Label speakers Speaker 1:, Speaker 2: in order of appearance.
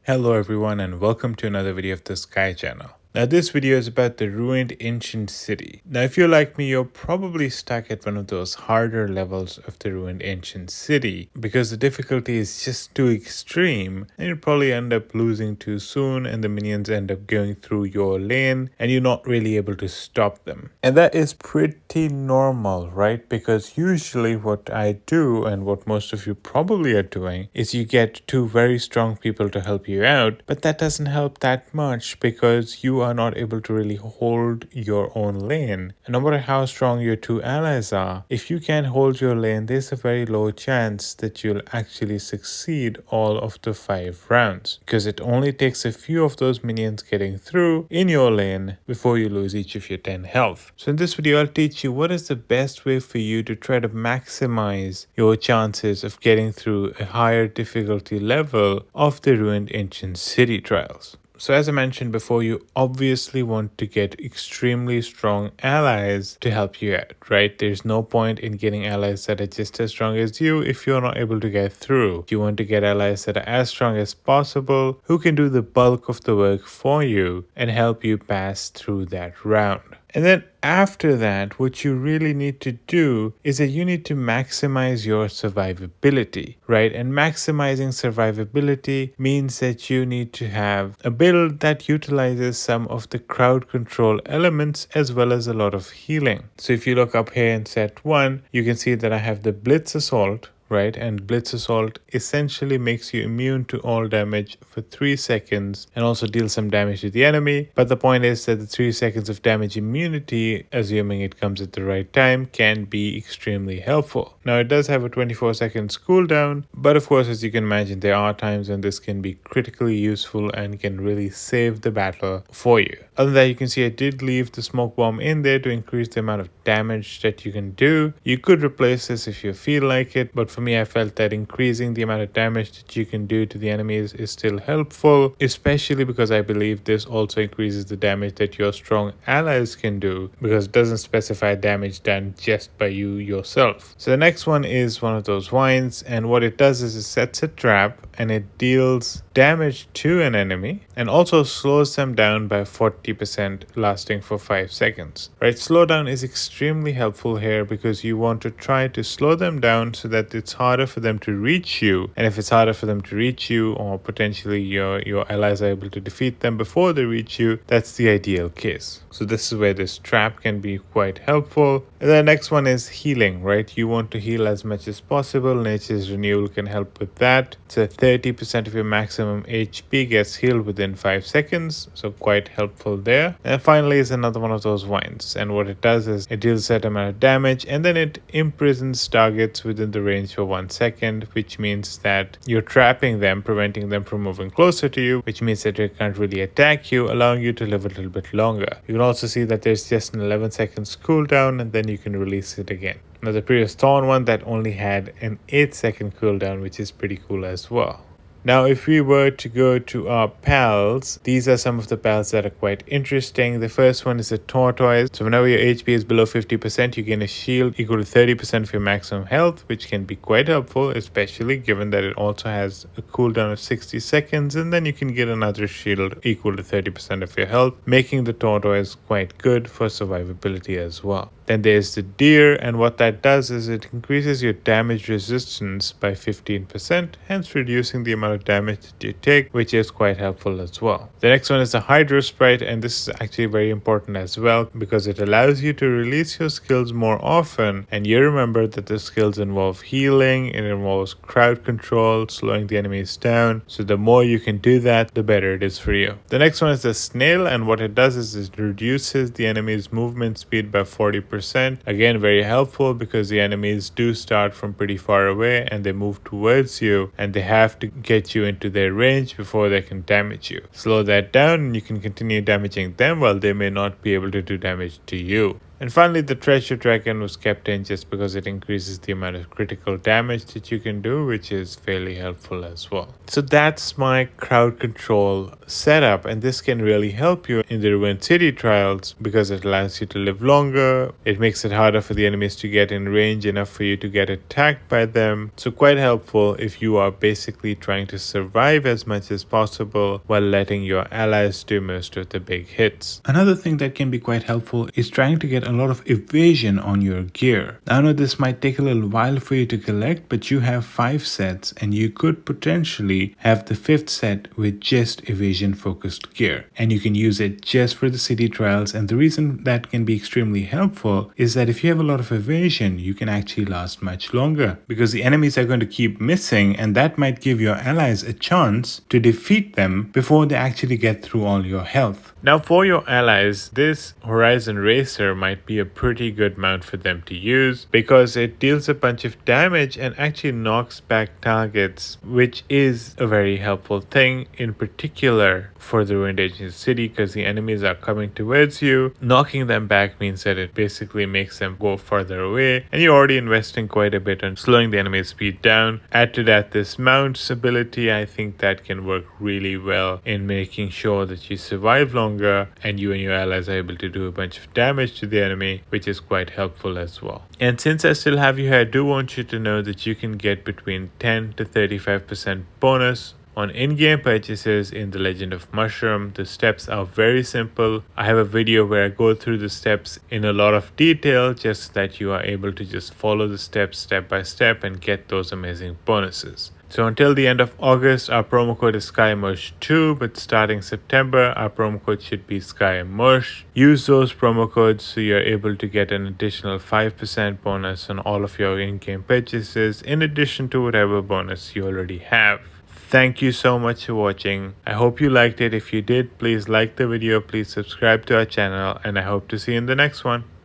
Speaker 1: Hello everyone and welcome to another video of the Sky channel. Now this video is about the ruined ancient city. Now if you're like me, you're probably stuck at one of those harder levels of the ruined ancient city because the difficulty is just too extreme and you'll probably end up losing too soon and the minions end up going through your lane and you're not really able to stop them. And that is pretty normal, right? Because usually what I do and what most of you probably are doing is you get two very strong people to help you out, but that doesn't help that much because you are not able to really hold your own lane. And no matter how strong your two allies are, if you can't hold your lane, there's a very low chance that you'll actually succeed all of the 5 rounds because it only takes a few of those minions getting through in your lane before you lose each of your 10 health. So in this video, I'll teach you what is the best way for you to try to maximize your chances of getting through a higher difficulty level of the ruined ancient city trials. So as I mentioned before, you obviously want to get extremely strong allies to help you out, right? There's no point in getting allies that are just as strong as you if you're not able to get through. You want to get allies that are as strong as possible, who can do the bulk of the work for you and help you pass through that round. And then after that, what you really need to do is that you need to maximize your survivability, right? And maximizing survivability means that you need to have a build that utilizes some of the crowd control elements as well as a lot of healing. So if you look up here in set 1, you can see that I have the Blitz Assault, right? And Blitz Assault essentially makes you immune to all damage for 3 seconds and also deals some damage to the enemy. But the point is that the 3 seconds of damage immunity, assuming it comes at the right time, can be extremely helpful. Now it does have a 24 seconds cooldown, but of course, as you can imagine, there are times when this can be critically useful and can really save the battle for you. Other than that, you can see I did leave the smoke bomb in there to increase the amount of damage that you can do. You could replace this if you feel like it, but for me, I felt that increasing the amount of damage that you can do to the enemies is still helpful, especially because I believe this also increases the damage that your strong allies can do because it doesn't specify damage done just by you yourself. So the next one is one of those vines, and what it does is it sets a trap and it deals damage to an enemy and also slows them down by 40%, lasting for 5 seconds. Right, slowdown is extremely helpful here because you want to try to slow them down so that it's harder for them to reach you, and if it's harder for them to reach you or potentially your allies are able to defeat them before they reach you, that's the ideal case. So this is where this trap can be quite helpful. And the next one is healing, right? You want to heal as much as possible. Nature's Renewal can help with that. So 30% of your maximum HP gets healed within 5 seconds, so quite helpful there. And finally is another one of those vines, and what it does is it deals a set amount of damage and then it imprisons targets within the range for 1 second, which means that you're trapping them, preventing them from moving closer to you, which means that they can't really attack you, allowing you to live a little bit longer. You can also see that there's just an 11 seconds cooldown and then you can release it again. Now the previous Thorn one that only had an 8-second cooldown, which is pretty cool as well. Now, if we were to go to our pals, these are some of the pals that are quite interesting. The first one is a tortoise. So whenever your HP is below 50%, you gain a shield equal to 30% of your maximum health, which can be quite helpful, especially given that it also has a cooldown of 60 seconds. And then you can get another shield equal to 30% of your health, making the tortoise quite good for survivability as well. Then there's the deer, and what that does is it increases your damage resistance by 15%, hence reducing the amount of damage that you take, which is quite helpful as well. The next one is the Hydro Sprite, and this is actually very important as well because it allows you to release your skills more often, and you remember that the skills involve healing, it involves crowd control, slowing the enemies down, so the more you can do that, the better it is for you. The next one is the Snail, and what it does is it reduces the enemy's movement speed by 40%. Again, very helpful because the enemies do start from pretty far away and they move towards you and they have to get you into their range before they can damage you. Slow that down and you can continue damaging them while they may not be able to do damage to you. And finally, the treasure dragon was kept in just because it increases the amount of critical damage that you can do, which is fairly helpful as well. So that's my crowd control setup, and this can really help you in the Ruined City trials because it allows you to live longer. It makes it harder for the enemies to get in range enough for you to get attacked by them. So quite helpful if you are basically trying to survive as much as possible while letting your allies do most of the big hits. Another thing that can be quite helpful is trying to get a lot of evasion on your gear. I know this might take a little while for you to collect, but you have 5 sets and you could potentially have the 5th set with just evasion focused gear, and you can use it just for the city trials. And the reason that can be extremely helpful is that if you have a lot of evasion, you can actually last much longer because the enemies are going to keep missing, and that might give your allies a chance to defeat them before they actually get through all your health. Now for your allies, this Horizon Racer might be a pretty good mount for them to use because it deals a bunch of damage and actually knocks back targets, which is a very helpful thing, in particular for the Ruined Ancient City, because the enemies are coming towards you. Knocking them back means that it basically makes them go further away, and you're already investing quite a bit on slowing the enemy's speed down. Add to that this mount's ability, I think that can work really well in making sure that you survive longer and you and your allies are able to do a bunch of damage to the enemy, which is quite helpful as well. And since I still have you here, I do want you to know that you can get between 10 to 35% bonus on in-game purchases in The Legend of Mushroom. The steps are very simple. I have a video where I go through the steps in a lot of detail just so that you are able to just follow the steps step by step and get those amazing bonuses. So until the end of August, our promo code is SkyImmerse2, but starting September, our promo code should be SkyImmerse. Use those promo codes so you're able to get an additional 5% bonus on all of your in-game purchases, in addition to whatever bonus you already have. Thank you so much for watching. I hope you liked it. If you did, please like the video, please subscribe to our channel, and I hope to see you in the next one.